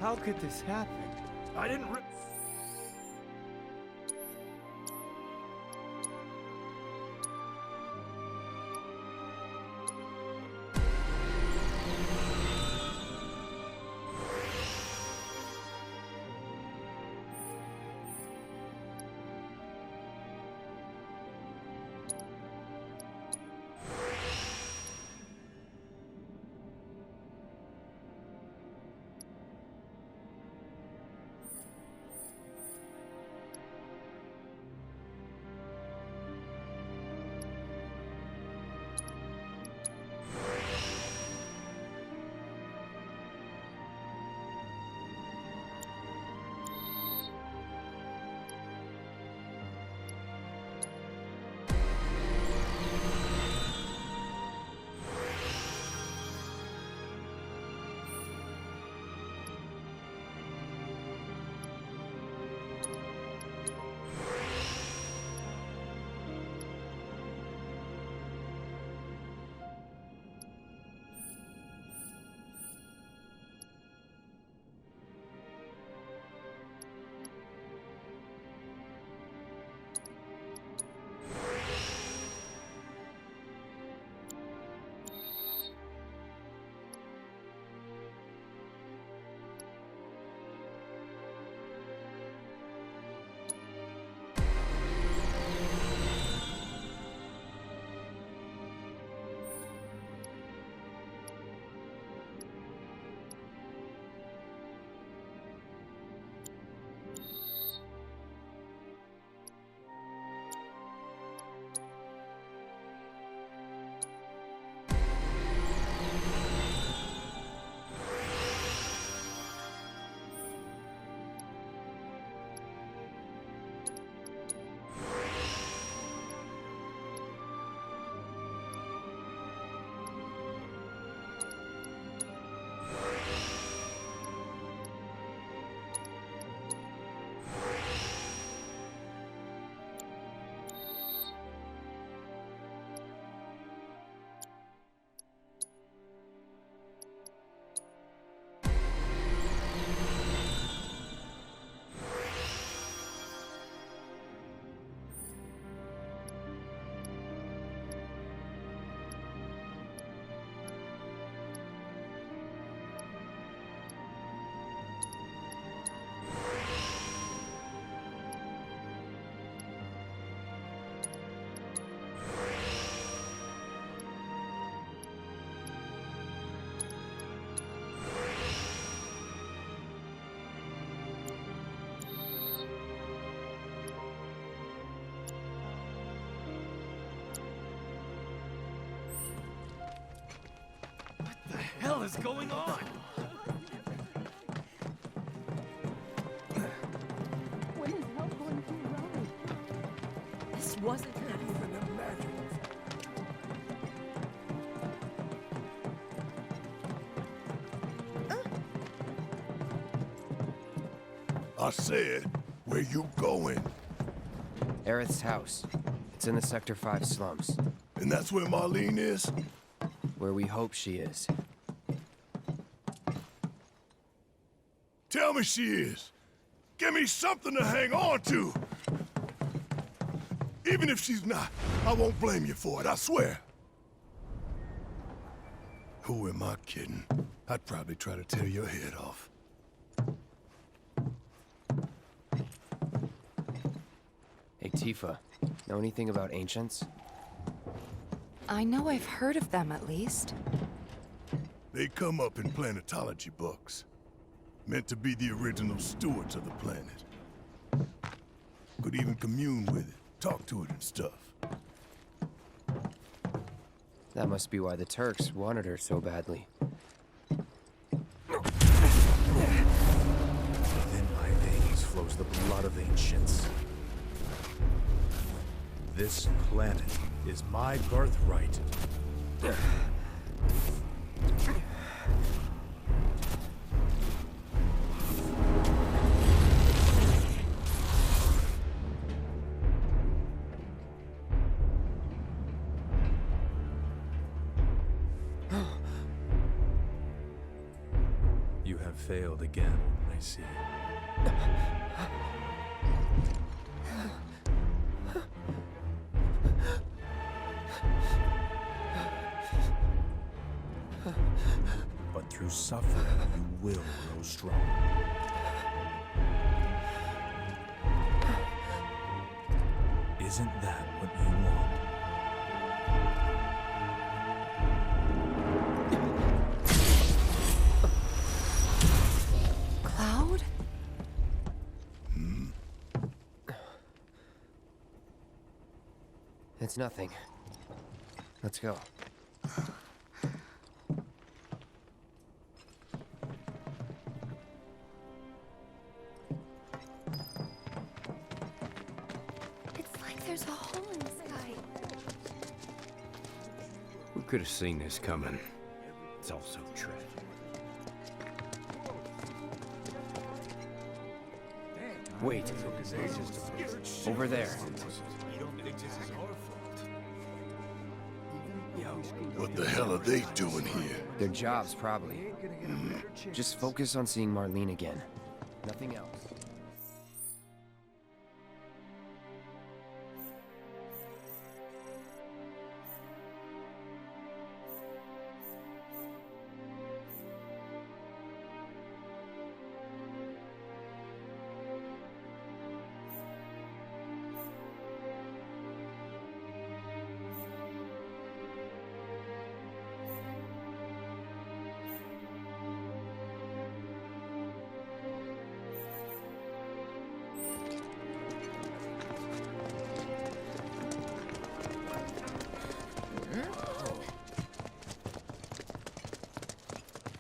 How could this happen? I didn't What is going on? What is hell going to wrong? This wasn't even imagine. I said, where you going? Aerith's house. It's in the Sector 5 slums. And that's where Marlene is? Where we hope she is. Tell me she is. Give me something to hang on to. Even if she's not, I won't blame you for it, I swear. Who am I kidding? I'd probably try to tear your head off. Hey, Tifa. Know anything about ancients? I know I've heard of them, at least. They come up in planetology books. Meant to be the original stewards of the planet. Could even commune with it, talk to it and stuff. That must be why the Turks wanted her so badly. Within my veins flows the blood of ancients. This planet is my birthright. You have failed again, I see. But through suffering, you will grow strong. Isn't that what you want? Cloud? It's nothing. Let's go. It's like there's a hole in the sky. Who could have seen this coming? It's all so tragic. Wait. Over there. What the hell are they doing here? Their jobs, probably. Just focus on seeing Marlene again. Nothing else.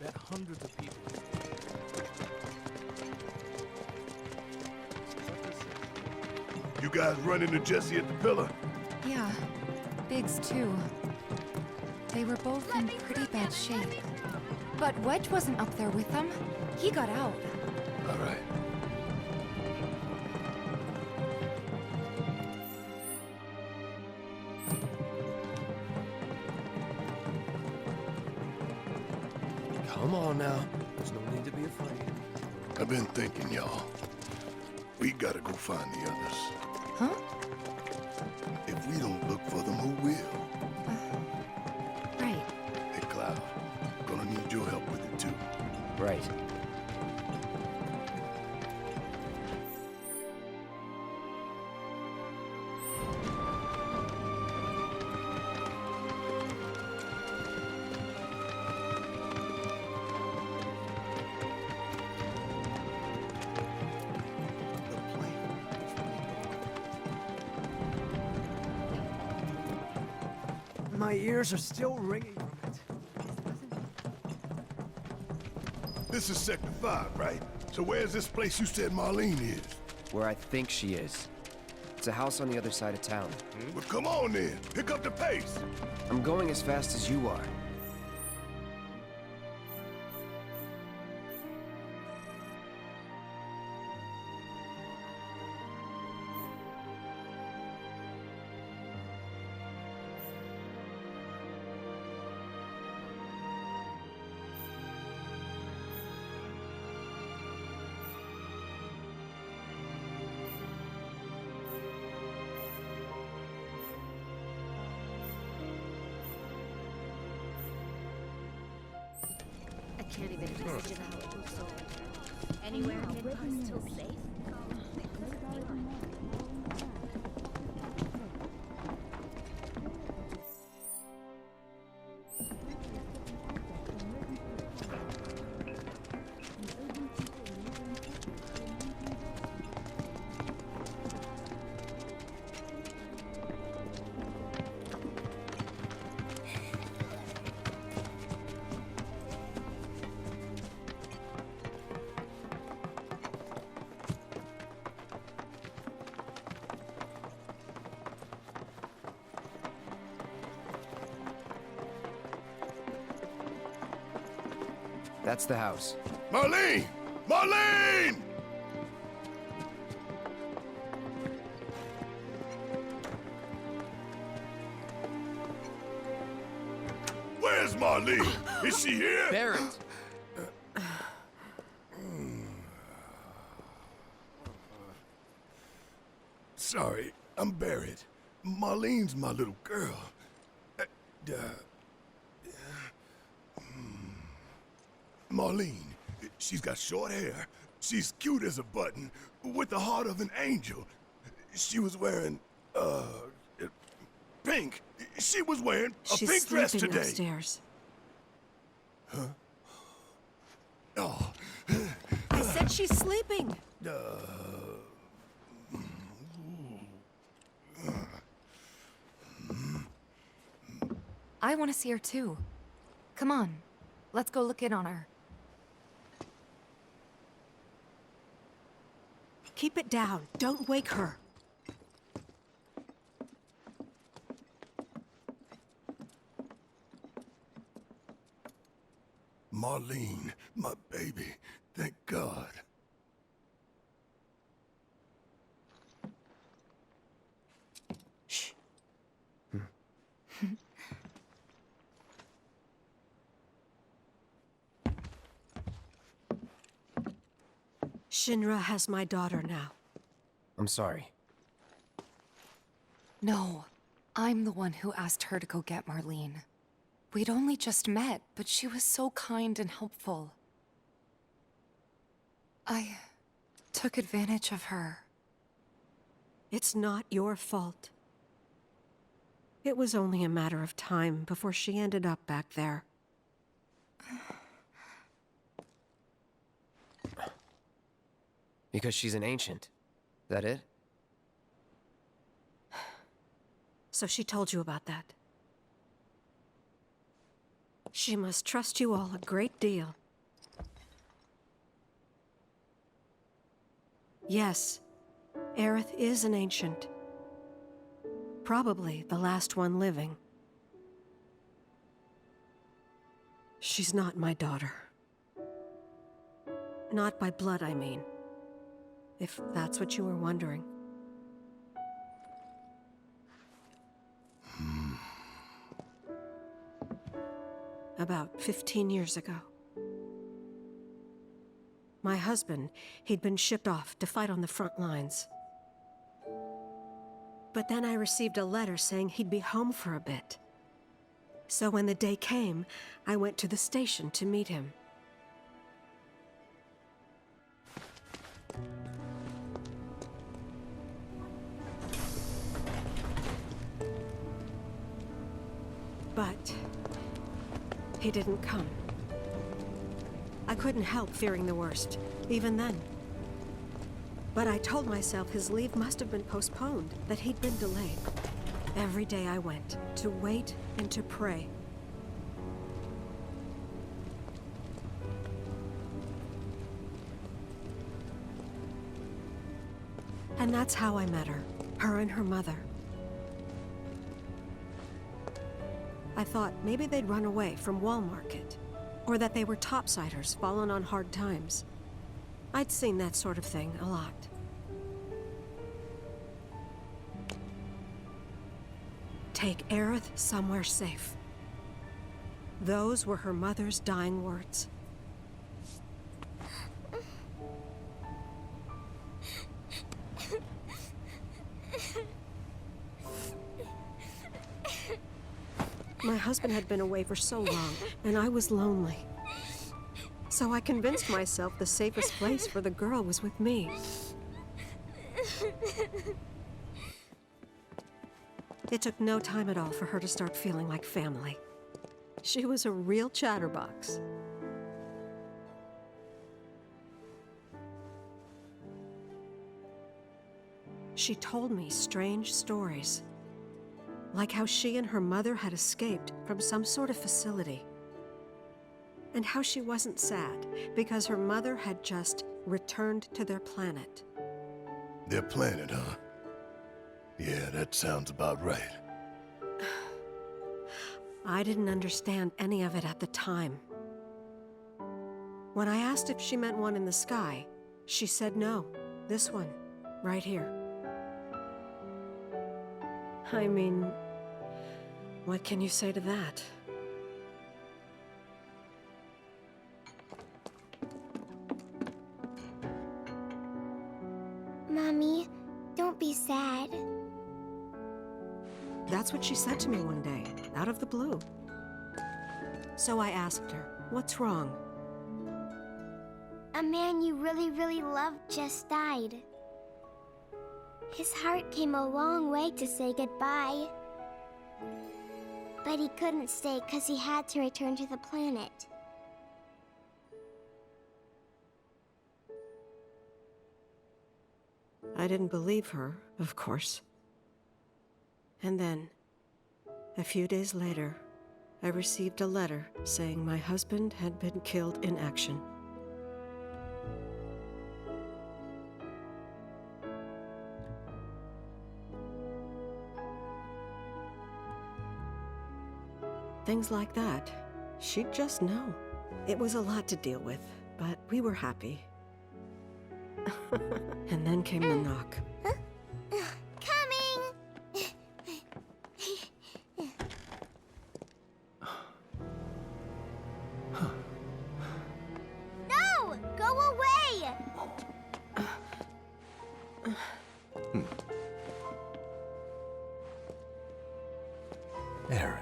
That hundreds of people. You guys run into Jesse at the pillar? Yeah. Biggs, too. They were both in pretty bad shape. But Wedge wasn't up there with them. He got out. All right. Come on now. There's no need to be afraid. I've been thinking, y'all. We gotta go find the others. Huh? If we don't look for them, who will? Right. Hey, Cloud. Gonna need your help with it, too. Right. My ears are still ringing from it. This is Sector 5, right? So where's this place you said Marlene is? Where I think she is. It's a house on the other side of town. Well, come on then. Pick up the pace. I'm going as fast as you are. I can't even imagine how it looks over there. Anywhere in Midwest still safe? That's the house. Marlene! Marlene! Where's Marlene? Is she here? Barrett! Sorry, I'm buried. Marlene's my little girl. Marlene, she's got short hair. She's cute as a button, with the heart of an angel. She was wearing, pink. She was wearing a pink dress She's sleeping today. upstairs. Oh, I said she's sleeping. I want to see her too. Come on, let's go look in on her. Keep it down. Don't wake her. Marlene, my baby. Thank God. Shh. Shinra has my daughter now. I'm sorry. No, I'm the one who asked her to go get Marlene. We'd only just met, but she was so kind and helpful. I took advantage of her. It's not your fault. It was only a matter of time before she ended up back there. Because she's an ancient. That it? So she told you about that. She must trust you all a great deal. Yes, Aerith is an ancient. Probably the last one living. She's not my daughter. Not by blood, I mean. If that's what you were wondering. About 15 years ago. My husband, he'd been shipped off to fight on the front lines. But then I received a letter saying he'd be home for a bit. So when the day came, I went to the station to meet him. But he didn't come. I couldn't help fearing the worst, even then. But I told myself his leave must have been postponed, that he'd been delayed. Every day I went, to wait and to pray. And that's how I met her and her mother. I thought maybe they'd run away from Wall Market, or that they were topsiders fallen on hard times. I'd seen that sort of thing a lot. Take Aerith somewhere safe. Those were her mother's dying words. My husband had been away for so long, and I was lonely. So I convinced myself the safest place for the girl was with me. It took no time at all for her to start feeling like family. She was a real chatterbox. She told me strange stories. Like how she and her mother had escaped from some sort of facility. And how she wasn't sad because her mother had just returned to their planet. Their planet, huh? Yeah, that sounds about right. I didn't understand any of it at the time. When I asked if she meant one in the sky, she said no. This one, right here. I mean, what can you say to that? Mommy, Don't be sad. That's what she said to me one day, out of the blue. So I asked her, what's wrong? A man you really, really loved just died. His heart came a long way to say goodbye. But he couldn't stay because he had to return to the planet. I didn't believe her, of course. And then, a few days later, I received a letter saying my husband had been killed in action. Things like that. She'd just know. It was a lot to deal with, but we were happy. And then came the knock. Coming! No! Go away! Aerith,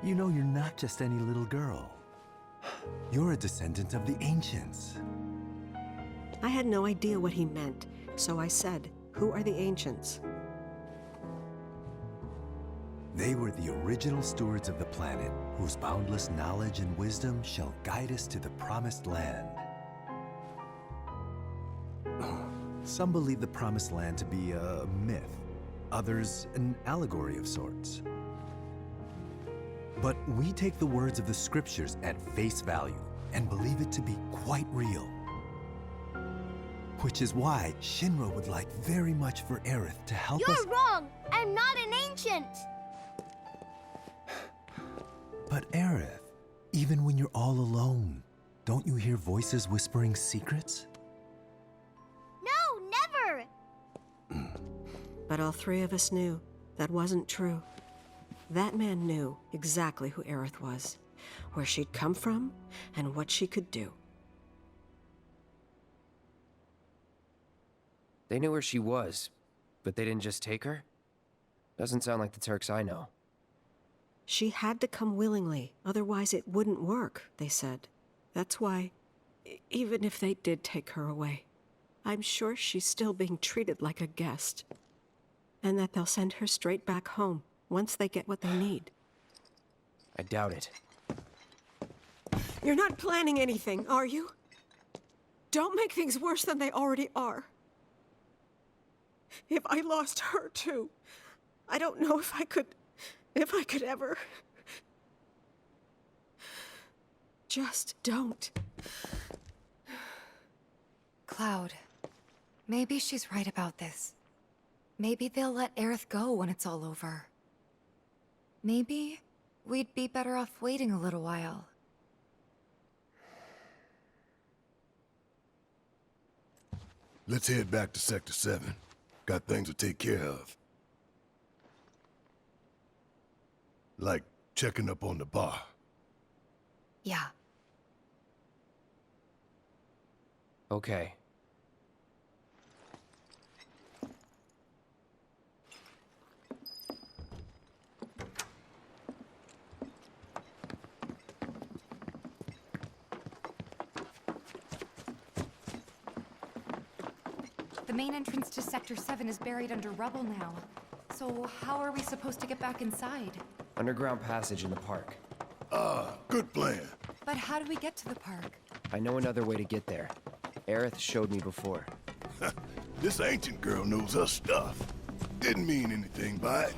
you know you're not just any little girl. You're a descendant of the Ancients. I had no idea what he meant, so I said, "Who are the Ancients?" They were the original stewards of the planet, whose boundless knowledge and wisdom shall guide us to the Promised Land. Some believe the Promised Land to be a myth, others an allegory of sorts. But we take the words of the scriptures at face value and believe it to be quite real. Which is why Shinra would like very much for Aerith to help us— You're wrong! I'm not an ancient! But Aerith, even when you're all alone, don't you hear voices whispering secrets? No, never! But all three of us knew that wasn't true. That man knew exactly who Aerith was, where she'd come from, and what she could do. They knew where she was, but they didn't just take her? Doesn't sound like the Turks I know. She had to come willingly, otherwise it wouldn't work, they said. That's why, even if they did take her away, I'm sure she's still being treated like a guest. And that they'll send her straight back home, once they get what they need. I doubt it. You're not planning anything, are you? Don't make things worse than they already are. If I lost her too, I don't know if I could ever. Just don't. Cloud, maybe she's right about this. Maybe they'll let Aerith go when it's all over. Maybe we'd be better off waiting a little while. Let's head back to Sector 7. Got things to take care of. Like checking up on the bar. Yeah. Okay. The main entrance to Sector 7 is buried under rubble now. So how are we supposed to get back inside? Underground passage in the park. Good plan. But how do we get to the park? I know another way to get there. Aerith showed me before. This ancient girl knows her stuff. Didn't mean anything by it.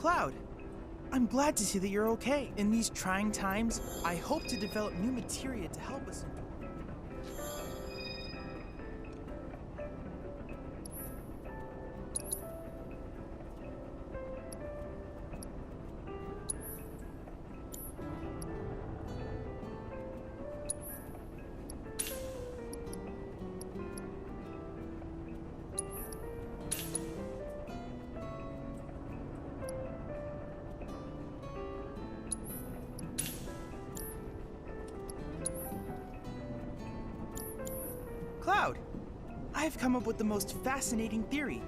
Cloud. I'm glad to see that you're okay. In these trying times, I hope to develop new materia to help us. Cloud, I've come up with the most fascinating theory.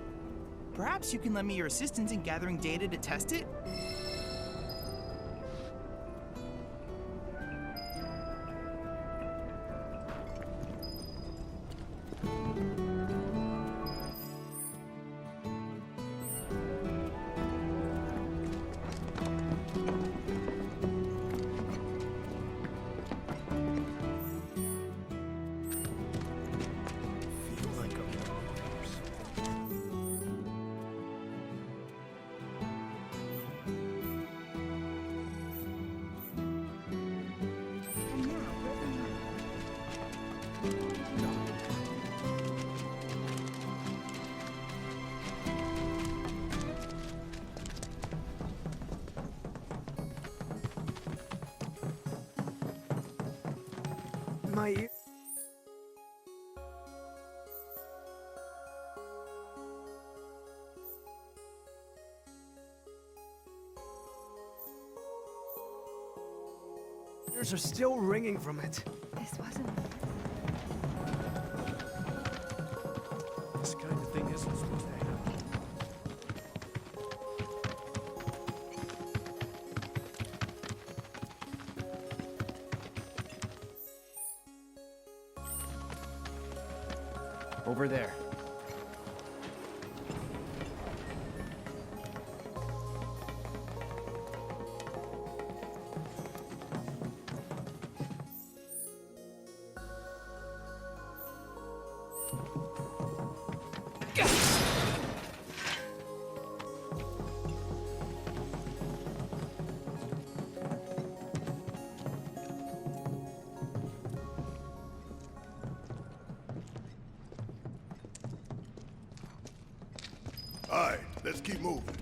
Perhaps you can lend me your assistance in gathering data to test it? My ear. Ears are still ringing from it. This wasn't. This kind of thing isn't supposed to happen. Over there. All right, let's keep moving.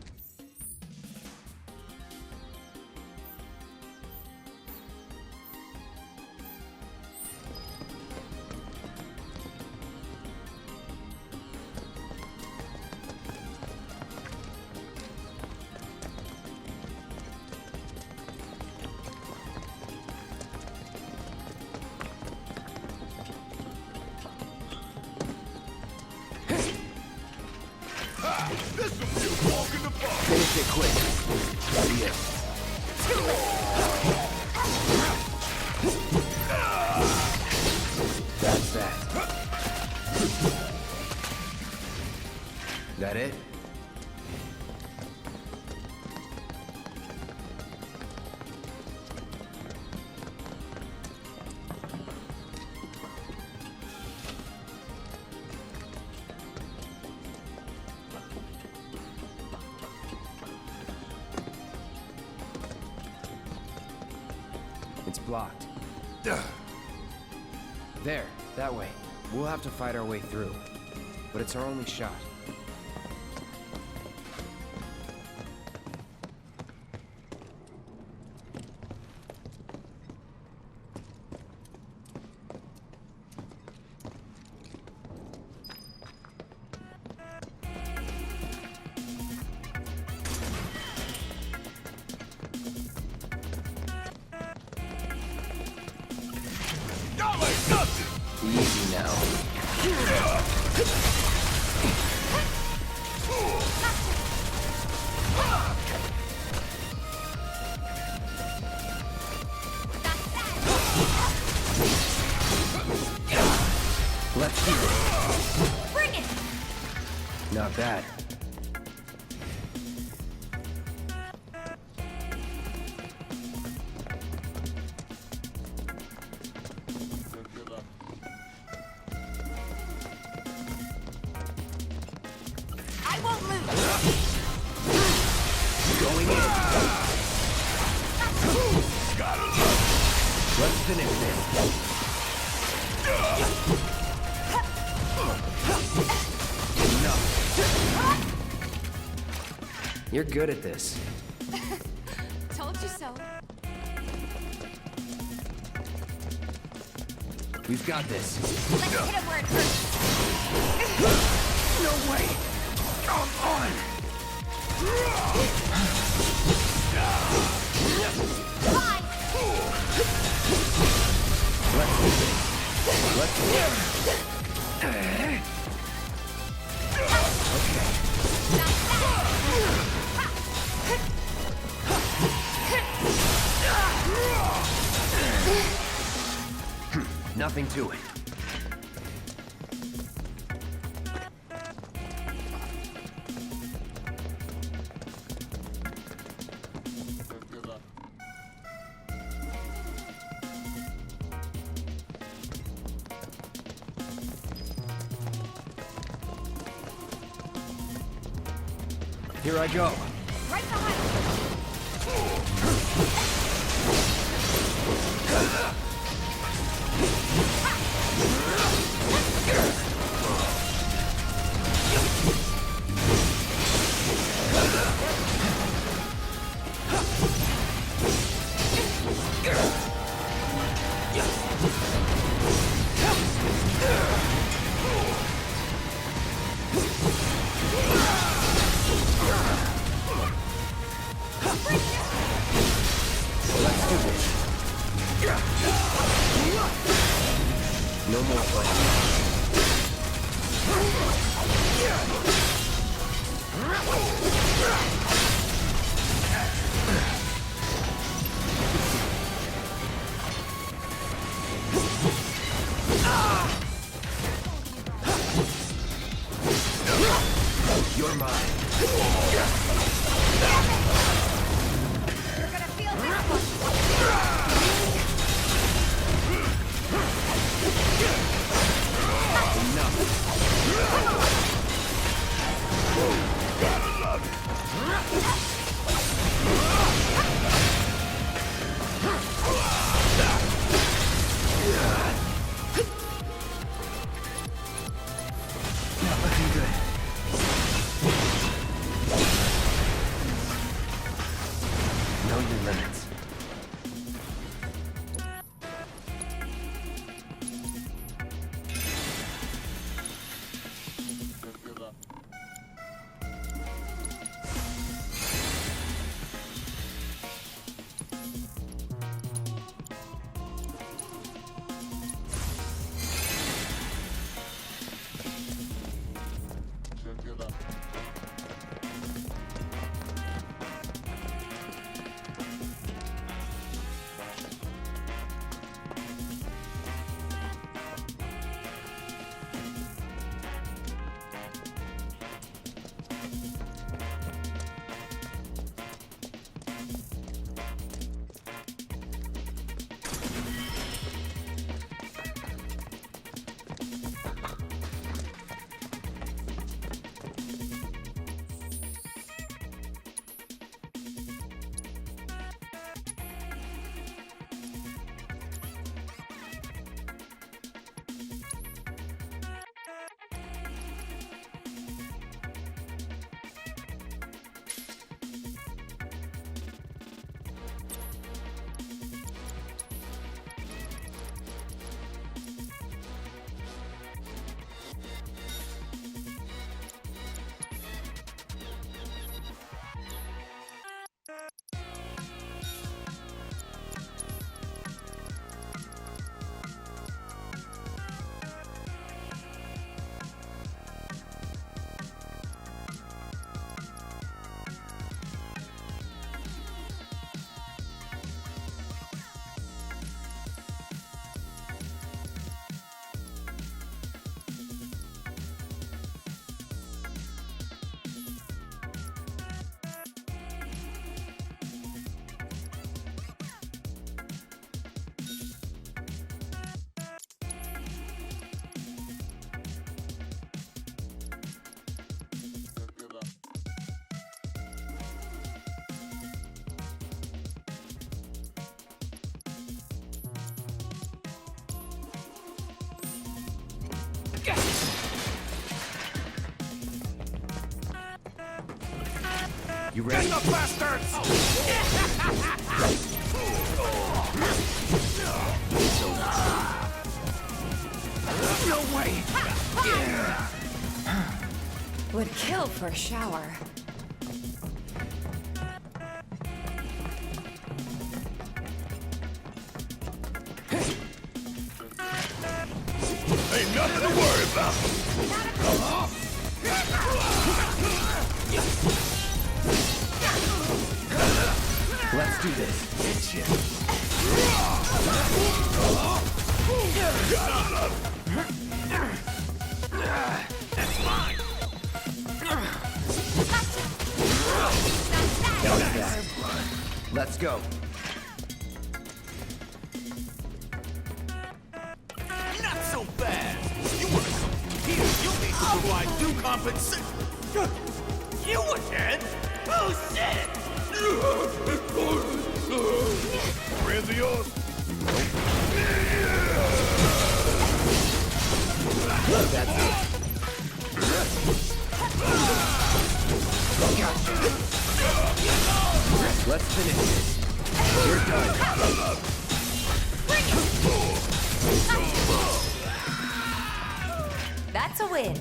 Finish it quick. That'll be it. That's that. That it? It's blocked. There, that way. We'll have to fight our way through. But it's our only shot. Easy now. Let's hear it. Bring it! Not bad. I won't lose! Going finish this. You're good at this. Told you so. We've got this. Let's hit him where it hurts. No way! Come on! Bye. Let's do this. Let's do it. Okay. Nothing to it. Here I go. Right behind you. No more fighting. You're mine. You're gonna feel this one. Not looking good. Know your limits. You ready? Get the bastards! No way! Would kill for a shower. Ain't nothing to worry about. Let's do this. Let's go. Not so fast! You want to come here? You'll need to provide due compensation! You again? Oh, shit! Friends of yours? That's it. Let's finish this. You're done. That's a win.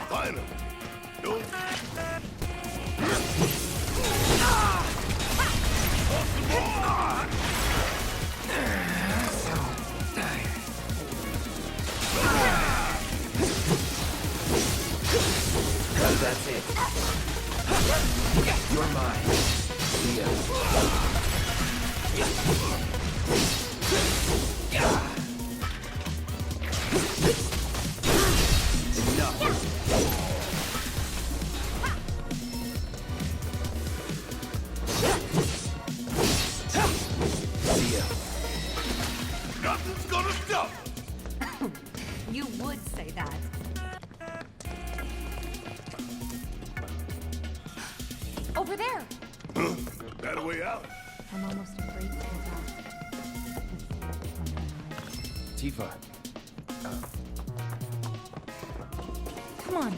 Finally. No. That's it. You're mine. See ya. Nothing's gonna stop. You would say that. Over there! That way out. I'm almost afraid to go back. Tifa. Come on.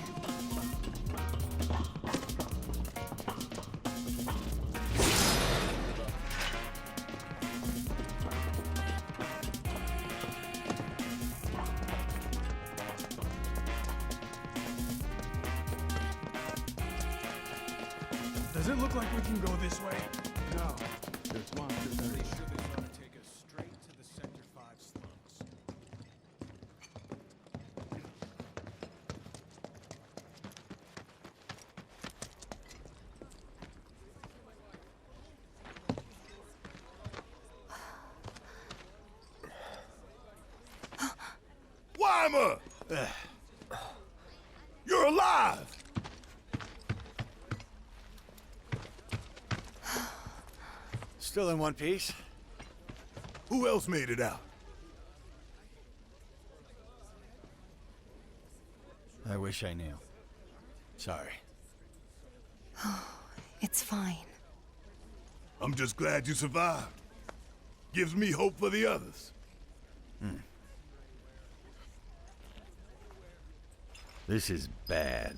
Does it look like we can go this way? No. There's one. Pretty sure they want to take us straight to the Sector 5 slums. Weimer! You're alive! Still in one piece? Who else made it out? I wish I knew. Sorry. It's fine. I'm just glad you survived. Gives me hope for the others. This is bad.